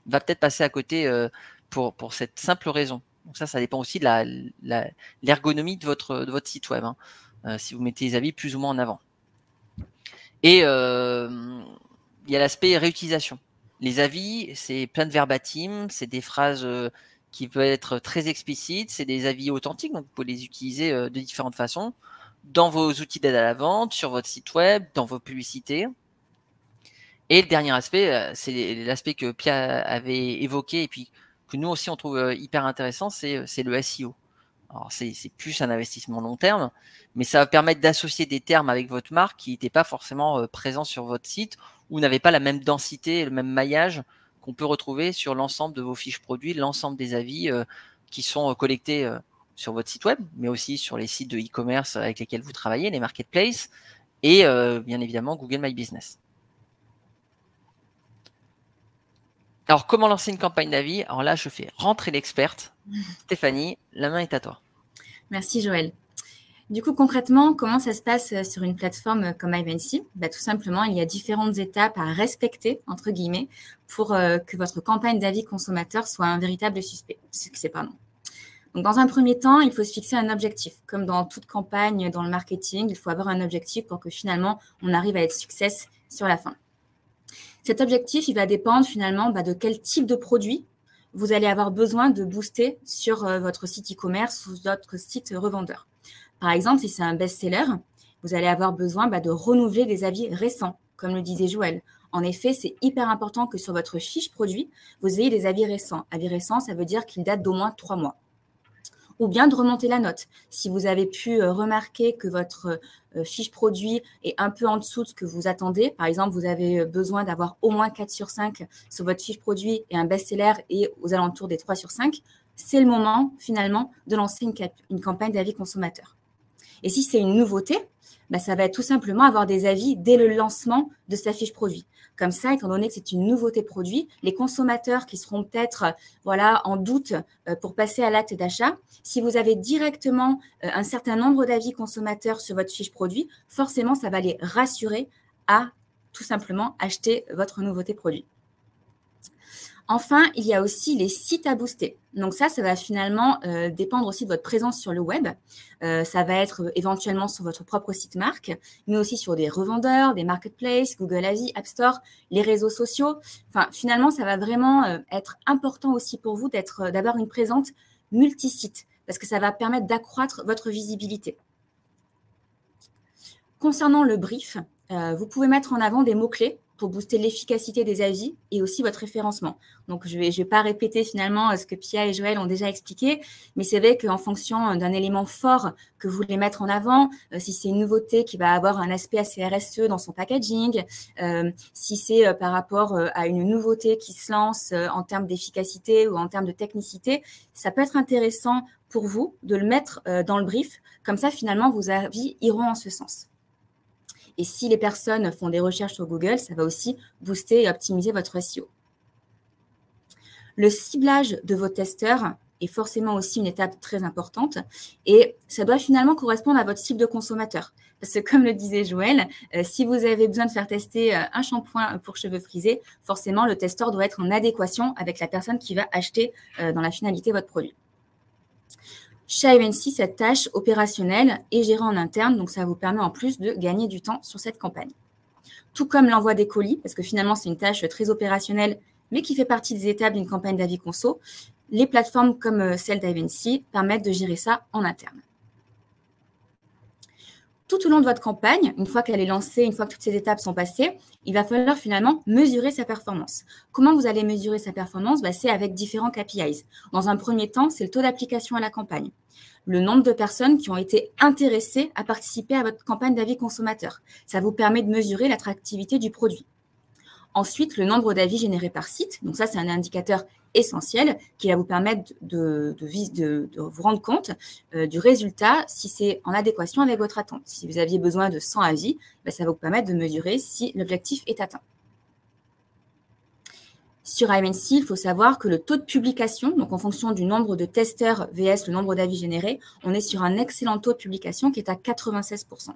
va peut-être passer à côté pour cette simple raison. Donc ça dépend aussi de l'ergonomie de votre site web, si vous mettez les avis plus ou moins en avant. Et il y a l'aspect réutilisation. Les avis, c'est plein de verbatim, c'est des phrases qui peuvent être très explicites, c'est des avis authentiques, donc vous pouvez les utiliser de différentes façons, dans vos outils d'aide à la vente, sur votre site web, dans vos publicités. Et le dernier aspect, c'est l'aspect que Pia avait évoqué et puis que nous aussi on trouve hyper intéressant, c'est le SEO. Alors c'est plus un investissement long terme, mais ça va permettre d'associer des termes avec votre marque qui n'étaient pas forcément présents sur votre site ou n'avaient pas la même densité, le même maillage qu'on peut retrouver sur l'ensemble de vos fiches produits, l'ensemble des avis qui sont collectés sur votre site web, mais aussi sur les sites de e-commerce avec lesquels vous travaillez, les marketplaces, et bien évidemment Google My Business. Alors, comment lancer une campagne d'avis? Alors là, je fais rentrer l'experte. Stéphanie, la main est à toi. Merci Joël. Du coup, concrètement, comment ça se passe sur une plateforme comme Ivancy? Tout simplement, il y a différentes étapes à respecter, entre guillemets, pour que votre campagne d'avis consommateur soit un véritable succès. Donc, dans un premier temps, il faut se fixer un objectif. Comme dans toute campagne dans le marketing, il faut avoir un objectif pour que finalement, on arrive à être success sur la fin. Cet objectif, il va dépendre finalement de quel type de produit vous allez avoir besoin de booster sur votre site e-commerce ou votre site revendeur. Par exemple, si c'est un best-seller, vous allez avoir besoin de renouveler des avis récents, comme le disait Joël. En effet, c'est hyper important que sur votre fiche produit, vous ayez des avis récents. Avis récents, ça veut dire qu'ils datent d'au moins 3 mois. Ou bien de remonter la note. Si vous avez pu remarquer que votre fiche produit est un peu en dessous de ce que vous attendez, par exemple, vous avez besoin d'avoir au moins 4 sur 5 sur votre fiche produit et un best-seller est aux alentours des 3 sur 5, c'est le moment finalement de lancer une campagne d'avis consommateur. Et si c'est une nouveauté, ça va être tout simplement avoir des avis dès le lancement de sa fiche produit. Comme ça, étant donné que c'est une nouveauté produit, les consommateurs qui seront peut-être en doute pour passer à l'acte d'achat, si vous avez directement un certain nombre d'avis consommateurs sur votre fiche produit, forcément, ça va les rassurer à tout simplement acheter votre nouveauté produit. Enfin, il y a aussi les sites à booster. Donc ça va finalement dépendre aussi de votre présence sur le web. Ça va être éventuellement sur votre propre site marque, mais aussi sur des revendeurs, des marketplaces, Google Ads, App Store, les réseaux sociaux. Enfin, finalement, ça va vraiment être important aussi pour vous d'avoir une présence multi-site parce que ça va permettre d'accroître votre visibilité. Concernant le brief, vous pouvez mettre en avant des mots-clés pour booster l'efficacité des avis et aussi votre référencement. Donc, je vais pas répéter finalement ce que Pia et Joël ont déjà expliqué, mais c'est vrai qu'en fonction d'un élément fort que vous voulez mettre en avant, si c'est une nouveauté qui va avoir un aspect assez RSE dans son packaging, si c'est par rapport à une nouveauté qui se lance en termes d'efficacité ou en termes de technicité, ça peut être intéressant pour vous de le mettre dans le brief. Comme ça, finalement, vos avis iront en ce sens. Et si les personnes font des recherches sur Google, ça va aussi booster et optimiser votre SEO. Le ciblage de vos testeurs est forcément aussi une étape très importante et ça doit finalement correspondre à votre cible de consommateur. Parce que comme le disait Joël, si vous avez besoin de faire tester un shampoing pour cheveux frisés, forcément le testeur doit être en adéquation avec la personne qui va acheter dans la finalité votre produit. Chez Ivancy, cette tâche opérationnelle est gérée en interne, donc ça vous permet en plus de gagner du temps sur cette campagne. Tout comme l'envoi des colis, parce que finalement c'est une tâche très opérationnelle, mais qui fait partie des étapes d'une campagne d'avis conso, les plateformes comme celle d'Ivancy permettent de gérer ça en interne. Tout au long de votre campagne, une fois qu'elle est lancée, une fois que toutes ces étapes sont passées, il va falloir finalement mesurer sa performance. Comment vous allez mesurer sa performance? C'est avec différents KPIs. Dans un premier temps, c'est le taux d'application à la campagne. Le nombre de personnes qui ont été intéressées à participer à votre campagne d'avis consommateur. Ça vous permet de mesurer l'attractivité du produit. Ensuite, le nombre d'avis générés par site. Donc ça, c'est un indicateur essentiel qui va vous permettre de vous rendre compte du résultat si c'est en adéquation avec votre attente. Si vous aviez besoin de 100 avis, ça va vous permettre de mesurer si l'objectif est atteint. Sur Ivancy, il faut savoir que le taux de publication, donc en fonction du nombre de testeurs vs le nombre d'avis générés, on est sur un excellent taux de publication qui est à 96%.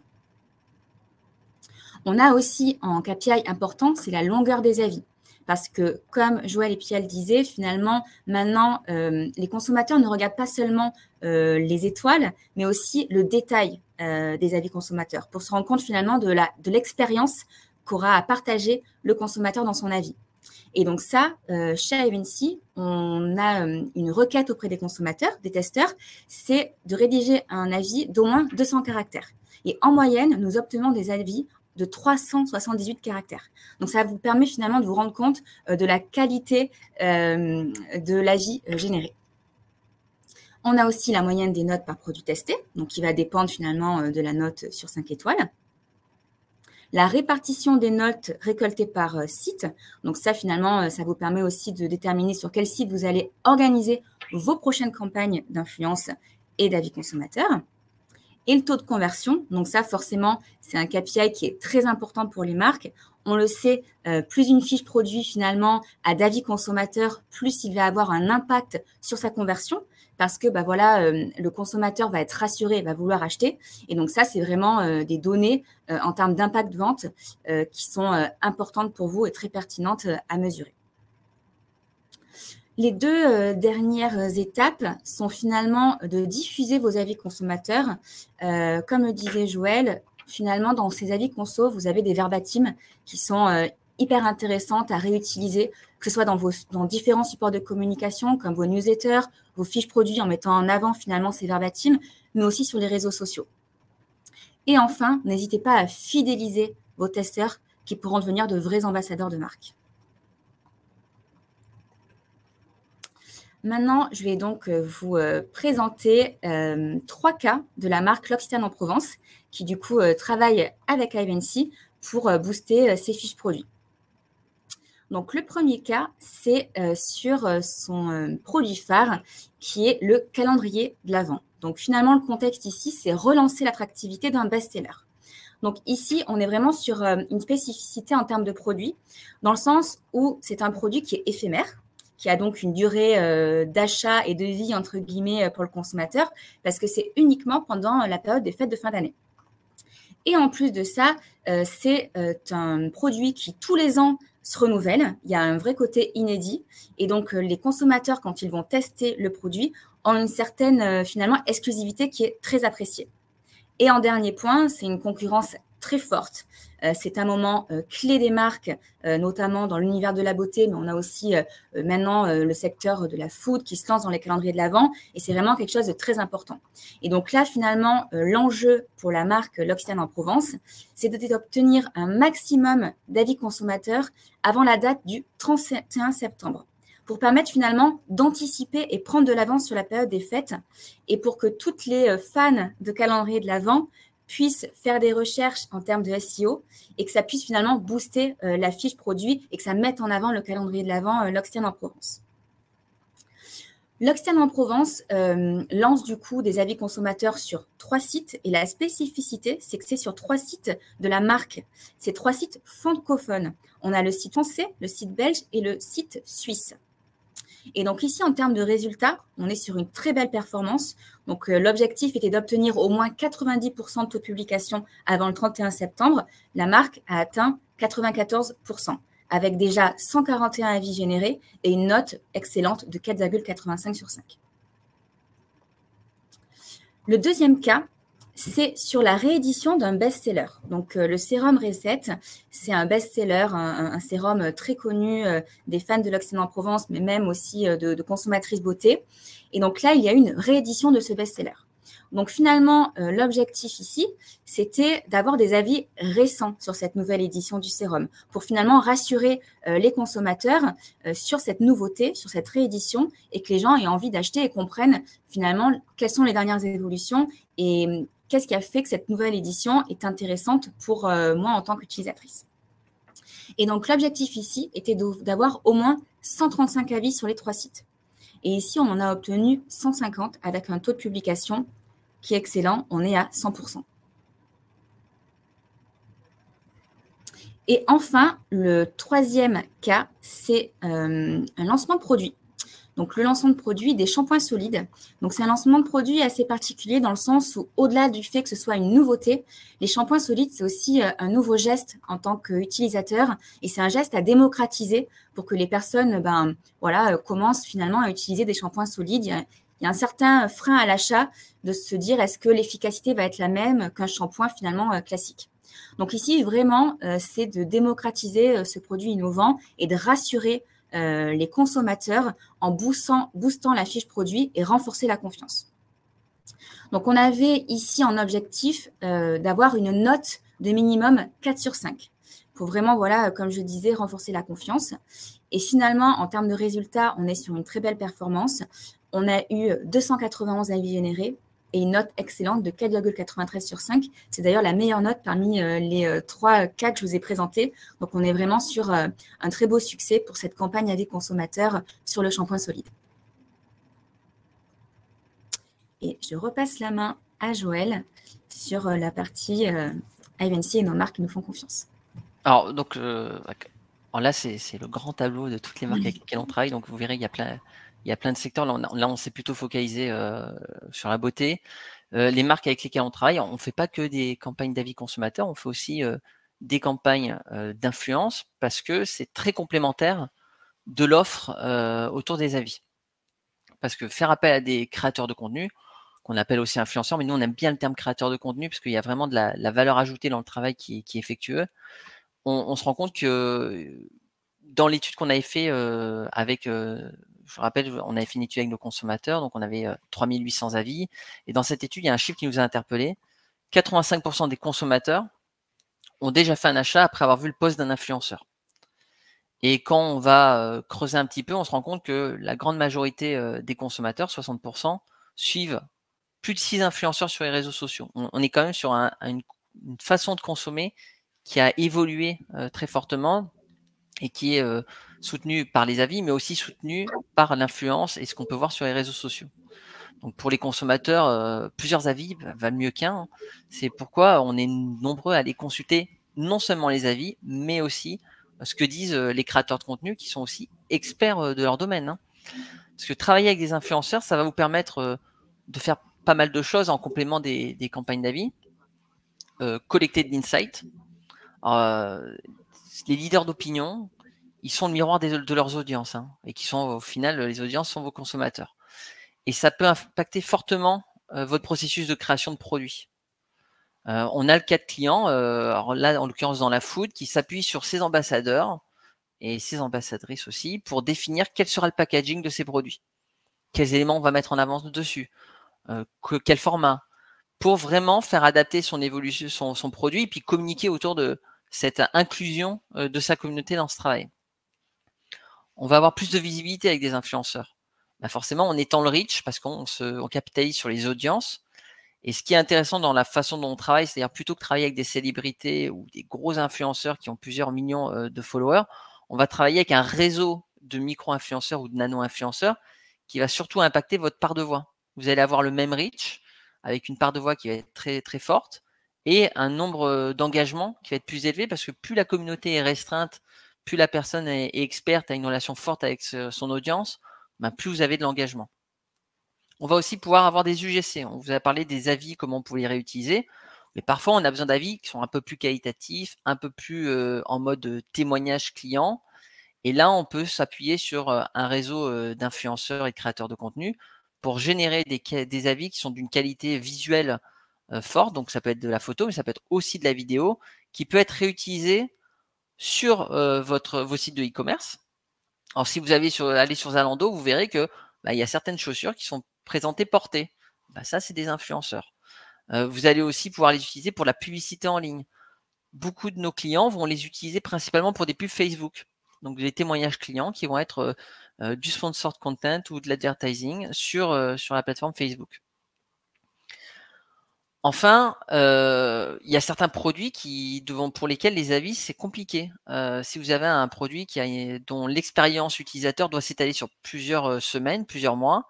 On a aussi en KPI important, c'est la longueur des avis. Parce que, comme Joël et Pia le disaient, finalement, maintenant, les consommateurs ne regardent pas seulement les étoiles, mais aussi le détail des avis consommateurs pour se rendre compte finalement de l'expérience qu'aura à partager le consommateur dans son avis. Et donc ça, chez Ivancy, on a une requête auprès des consommateurs, des testeurs, c'est de rédiger un avis d'au moins 200 caractères. Et en moyenne, nous obtenons des avis de 378 caractères. Donc, ça vous permet finalement de vous rendre compte de la qualité de l'avis généré. On a aussi la moyenne des notes par produit testé, donc qui va dépendre finalement de la note sur 5 étoiles. La répartition des notes récoltées par site. Donc ça, finalement, ça vous permet aussi de déterminer sur quel site vous allez organiser vos prochaines campagnes d'influence et d'avis consommateurs. Et le taux de conversion, donc ça, forcément, c'est un KPI qui est très important pour les marques. On le sait, plus une fiche produit, finalement, a d'avis consommateur, plus il va avoir un impact sur sa conversion parce que le consommateur va être rassuré, va vouloir acheter. Et donc ça, c'est vraiment des données en termes d'impact de vente qui sont importantes pour vous et très pertinentes à mesurer. Les deux dernières étapes sont finalement de diffuser vos avis consommateurs. Comme le disait Joël, finalement, dans ces avis conso, vous avez des verbatims qui sont hyper intéressantes à réutiliser, que ce soit dans différents supports de communication, comme vos newsletters, vos fiches produits, en mettant en avant finalement ces verbatims, mais aussi sur les réseaux sociaux. Et enfin, n'hésitez pas à fidéliser vos testeurs qui pourront devenir de vrais ambassadeurs de marque. Maintenant, je vais donc vous présenter 3 cas de la marque L'Occitane en Provence qui, du coup, travaille avec Ivancy pour booster ses fiches produits. Donc, le premier cas, c'est sur son produit phare qui est le calendrier de l'Avent. Donc, finalement, le contexte ici, c'est relancer l'attractivité d'un best-seller. Donc, ici, on est vraiment sur une spécificité en termes de produit, dans le sens où c'est un produit qui est éphémère, qui a donc une durée d'achat et de vie, entre guillemets, pour le consommateur, parce que c'est uniquement pendant la période des fêtes de fin d'année. Et en plus de ça, c'est un produit qui, tous les ans, se renouvelle. Il y a un vrai côté inédit. Et donc, les consommateurs, quand ils vont tester le produit, ont une certaine, finalement, exclusivité qui est très appréciée. Et en dernier point, c'est une concurrence très forte. C'est un moment clé des marques, notamment dans l'univers de la beauté, mais on a aussi maintenant le secteur de la food qui se lance dans les calendriers de l'Avent, et c'est vraiment quelque chose de très important. Et donc là, finalement, l'enjeu pour la marque L'Occitane en Provence, c'est d'obtenir un maximum d'avis consommateurs avant la date du 31 septembre, pour permettre finalement d'anticiper et prendre de l'avance sur la période des fêtes, et pour que toutes les fans de calendrier de l'Avent puissent faire des recherches en termes de SEO et que ça puisse finalement booster la fiche produit et que ça mette en avant le calendrier de l'Avent L'Occitane en Provence. L'Occitane en Provence lance du coup des avis consommateurs sur 3 sites, et la spécificité, c'est que c'est sur 3 sites de la marque. C'est 3 sites francophones. On a le site français, le site belge et le site suisse. Et donc ici, en termes de résultats, on est sur une très belle performance. Donc l'objectif était d'obtenir au moins 90% de taux de publication avant le 31 septembre. La marque a atteint 94%, avec déjà 141 avis générés et une note excellente de 4,85 sur 5. Le deuxième cas, c'est sur la réédition d'un best-seller. Donc, le sérum Reset, c'est un best-seller, un sérum très connu des fans de L'Occitane en Provence, mais même aussi de consommatrices beauté. Et donc là, il y a une réédition de ce best-seller. Donc, finalement, l'objectif ici, c'était d'avoir des avis récents sur cette nouvelle édition du sérum pour finalement rassurer les consommateurs sur cette nouveauté, sur cette réédition, et que les gens aient envie d'acheter et comprennent finalement quelles sont les dernières évolutions et qu'est-ce qui a fait que cette nouvelle édition est intéressante pour moi en tant qu'utilisatrice. Et donc, l'objectif ici était d'avoir au moins 135 avis sur les 3 sites. Et ici, on en a obtenu 150 avec un taux de publication qui est excellent. On est à 100%. Et enfin, le troisième cas, c'est un lancement de produit. Donc, le lancement de produit des shampoings solides. Donc, c'est un lancement de produit assez particulier dans le sens où, au-delà du fait que ce soit une nouveauté, les shampoings solides, c'est aussi un nouveau geste en tant qu'utilisateur. Et c'est un geste à démocratiser pour que les personnes commencent finalement à utiliser des shampoings solides. Il y a un certain frein à l'achat de se dire est-ce que l'efficacité va être la même qu'un shampoing finalement classique. Donc ici, vraiment, c'est de démocratiser ce produit innovant et de rassurer les consommateurs en boostant la fiche produit et renforcer la confiance. Donc, on avait ici en objectif d'avoir une note de minimum 4 sur 5 pour vraiment, voilà, comme je disais, renforcer la confiance. Et finalement, en termes de résultats, on est sur une très belle performance. On a eu 291 avis générés et une note excellente de 4,93 sur 5. C'est d'ailleurs la meilleure note parmi les 3 cas que je vous ai présentés. Donc, on est vraiment sur un très beau succès pour cette campagne avis consommateurs sur le shampoing solide. Et je repasse la main à Joël sur la partie Ivancy et nos marques qui nous font confiance. Alors, donc, là, c'est le grand tableau de toutes les marques avec lesquelles on travaille. Donc, vous verrez, il y a plein de secteurs. Là, on s'est plutôt focalisé sur la beauté. Les marques avec lesquelles on travaille, on ne fait pas que des campagnes d'avis consommateurs, on fait aussi des campagnes d'influence parce que c'est très complémentaire de l'offre autour des avis. Parce que faire appel à des créateurs de contenu, qu'on appelle aussi influenceurs, mais nous, on aime bien le terme créateur de contenu parce qu'il y a vraiment de la valeur ajoutée dans le travail qui est effectueux. On se rend compte que dans l'étude qu'on avait fait avec, je vous rappelle, on avait fait une étude avec nos consommateurs, donc on avait 3800 avis. Et dans cette étude, il y a un chiffre qui nous a interpellés. 85% des consommateurs ont déjà fait un achat après avoir vu le post d'un influenceur. Et quand on va creuser un petit peu, on se rend compte que la grande majorité des consommateurs, 60%, suivent plus de 6 influenceurs sur les réseaux sociaux. On est quand même sur une façon de consommer qui a évolué très fortement et qui est soutenue par les avis, mais aussi soutenue par l'influence et ce qu'on peut voir sur les réseaux sociaux. Donc pour les consommateurs, plusieurs avis valent mieux qu'un. C'est pourquoi on est nombreux à aller consulter non seulement les avis, mais aussi ce que disent les créateurs de contenu qui sont aussi experts de leur domaine. Parce que travailler avec des influenceurs, ça va vous permettre de faire pas mal de choses en complément des campagnes d'avis, collecter de l'insight. Les leaders d'opinion, ils sont le miroir de leurs audiences, et qui sont au final, les audiences sont vos consommateurs. Et ça peut impacter fortement votre processus de création de produits. On a le cas de clients, alors là, en l'occurrence dans la food, qui s'appuie sur ses ambassadeurs et ses ambassadrices aussi pour définir quel sera le packaging de ses produits. Quels éléments on va mettre en avant dessus, quel format, pour vraiment faire adapter son évolution, son produit et puis communiquer autour de cette inclusion de sa communauté dans ce travail. On va avoir plus de visibilité avec des influenceurs. Bah forcément, on étend le reach parce qu'on capitalise sur les audiences. Et ce qui est intéressant dans la façon dont on travaille, c'est-à-dire plutôt que travailler avec des célébrités ou des gros influenceurs qui ont plusieurs millions de followers, on va travailler avec un réseau de micro-influenceurs ou de nano-influenceurs qui va surtout impacter votre part de voix. Vous allez avoir le même reach avec une part de voix qui va être très, très forte et un nombre d'engagements qui va être plus élevé parce que plus la communauté est restreinte, plus la personne est experte, a une relation forte avec son audience, ben plus vous avez de l'engagement. On va aussi pouvoir avoir des UGC. On vous a parlé des avis, comment on pouvait les réutiliser. Mais parfois, on a besoin d'avis qui sont un peu plus qualitatifs, un peu plus en mode témoignage client. Et là, on peut s'appuyer sur un réseau d'influenceurs et de créateurs de contenu pour générer des avis qui sont d'une qualité visuelle forte. Donc, ça peut être de la photo, mais ça peut être aussi de la vidéo qui peut être réutilisée sur vos sites de e-commerce. Alors, si vous allez sur Zalando, vous verrez que il y a certaines chaussures qui sont présentées portées. Ça, c'est des influenceurs. Vous allez aussi pouvoir les utiliser pour la publicité en ligne. Beaucoup de nos clients vont les utiliser principalement pour des pubs Facebook. Donc, des témoignages clients qui vont être du sponsored content ou de l'advertising sur la plateforme Facebook. Enfin, il y a certains produits pour lesquels les avis, c'est compliqué. Si vous avez un produit dont l'expérience utilisateur doit s'étaler sur plusieurs semaines, plusieurs mois,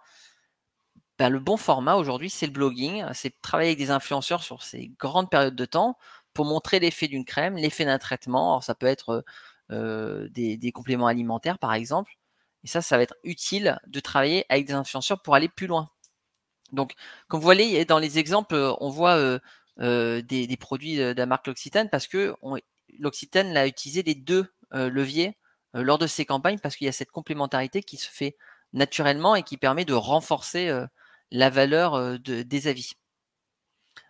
le bon format aujourd'hui, c'est le blogging. C'est travailler avec des influenceurs sur ces grandes périodes de temps pour montrer l'effet d'une crème, l'effet d'un traitement. Alors, ça peut être des compléments alimentaires, par exemple. Et ça va être utile de travailler avec des influenceurs pour aller plus loin. Donc, comme vous voyez, dans les exemples, on voit des produits de la marque L'Occitane parce que L'Occitane l'a utilisé les deux leviers lors de ses campagnes parce qu'il y a cette complémentarité qui se fait naturellement et qui permet de renforcer la valeur des avis.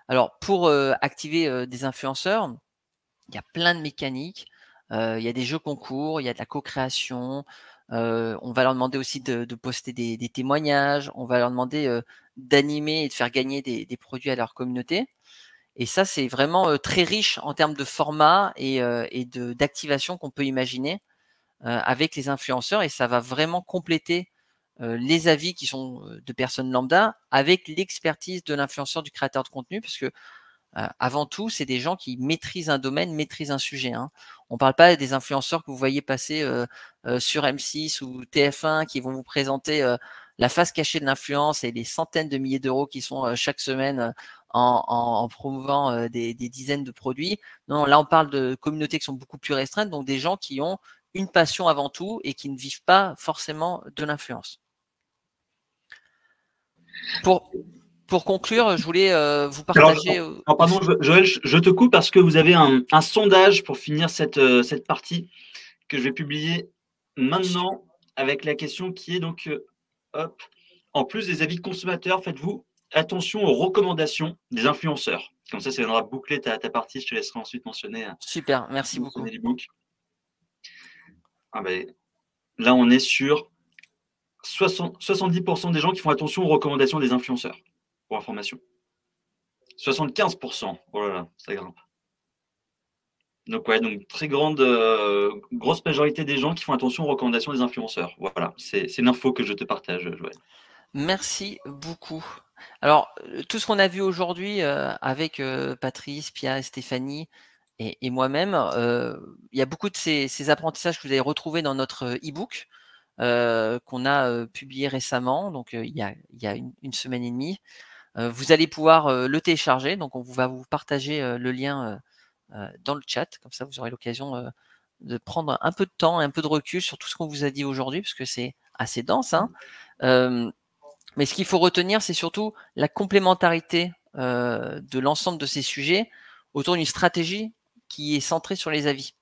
Alors, pour activer des influenceurs, il y a plein de mécaniques. Il y a des jeux concours, il y a de la co-création. On va leur demander aussi de poster des témoignages. On va leur demander d'animer et de faire gagner des produits à leur communauté. Et ça, c'est vraiment très riche en termes de format et d'activation qu'on peut imaginer avec les influenceurs. Et ça va vraiment compléter les avis qui sont de personnes lambda avec l'expertise de l'influenceur, du créateur de contenu, parce que avant tout, c'est des gens qui maîtrisent un domaine, maîtrisent un sujet. On ne parle pas des influenceurs que vous voyez passer sur M6 ou TF1 qui vont vous présenter la face cachée de l'influence et les centaines de milliers d'euros qui sont chaque semaine en promouvant des dizaines de produits. Non, là, on parle de communautés qui sont beaucoup plus restreintes, donc des gens qui ont une passion avant tout et qui ne vivent pas forcément de l'influence. Pour conclure, je voulais vous partager… pardon, Joël, je te coupe parce que vous avez un sondage pour finir cette partie que je vais publier maintenant avec la question qui est donc, en plus des avis consommateurs, faites-vous attention aux recommandations des influenceurs. Comme ça viendra boucler ta partie. Je te laisserai ensuite mentionner. Super, merci beaucoup. Là, on est sur 70% des gens qui font attention aux recommandations des influenceurs. Pour information. 75%. Oh là là, ça grimpe. Donc très grosse majorité des gens qui font attention aux recommandations des influenceurs. Voilà, c'est l'info que je te partage, Joël. Merci beaucoup. Alors, tout ce qu'on a vu aujourd'hui avec Patrice, Pia, Stéphanie et moi-même, il y a beaucoup de ces apprentissages que vous avez retrouvés dans notre e-book qu'on a publié récemment, donc il y a une semaine et demie. Vous allez pouvoir le télécharger, donc on va vous partager le lien dans le chat, comme ça vous aurez l'occasion de prendre un peu de temps et un peu de recul sur tout ce qu'on vous a dit aujourd'hui, parce que c'est assez dense. Mais ce qu'il faut retenir, c'est surtout la complémentarité de l'ensemble de ces sujets autour d'une stratégie qui est centrée sur les avis.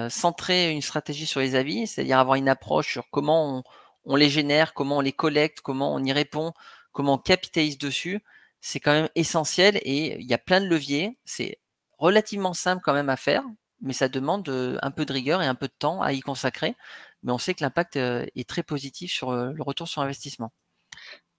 Centrer une stratégie sur les avis, c'est-à-dire avoir une approche sur comment on les génère, comment on les collecte, comment on y répond, comment on capitalise dessus, c'est quand même essentiel et il y a plein de leviers. C'est relativement simple quand même à faire, mais ça demande un peu de rigueur et un peu de temps à y consacrer. Mais on sait que l'impact est très positif sur le retour sur investissement.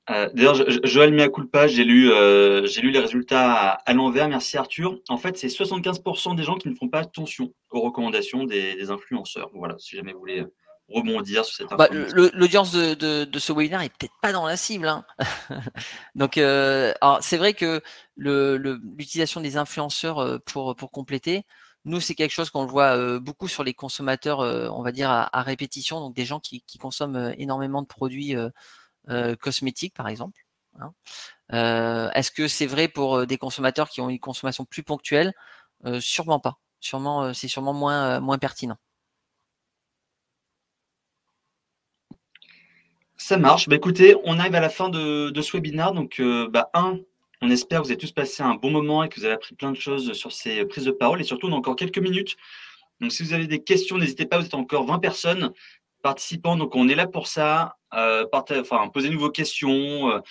D'ailleurs, Joël mea culpa, j'ai lu les résultats à l'envers. Merci Arthur. En fait, c'est 75% des gens qui ne font pas attention aux recommandations des influenceurs. Voilà, si jamais vous voulez rebondir sur cette information. L'audience de ce webinaire est peut-être pas dans la cible, hein. Donc, c'est vrai que l'utilisation des influenceurs pour compléter, nous, c'est quelque chose qu'on le voit beaucoup sur les consommateurs, on va dire à répétition, donc des gens qui consomment énormément de produits cosmétiques, par exemple, hein. Est-ce que c'est vrai pour des consommateurs qui ont une consommation plus ponctuelle? Sûrement pas. C'est sûrement moins pertinent. Ça marche. Bah, écoutez, on arrive à la fin de ce webinaire. Donc, on espère que vous avez tous passé un bon moment et que vous avez appris plein de choses sur ces prises de parole. Et surtout, on a encore quelques minutes. Donc, si vous avez des questions, n'hésitez pas. Vous êtes encore 20 personnes participants. Donc, on est là pour ça. Posez-nous vos questions.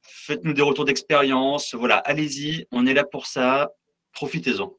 Faites-nous des retours d'expérience. Voilà, allez-y. On est là pour ça. Profitez-en.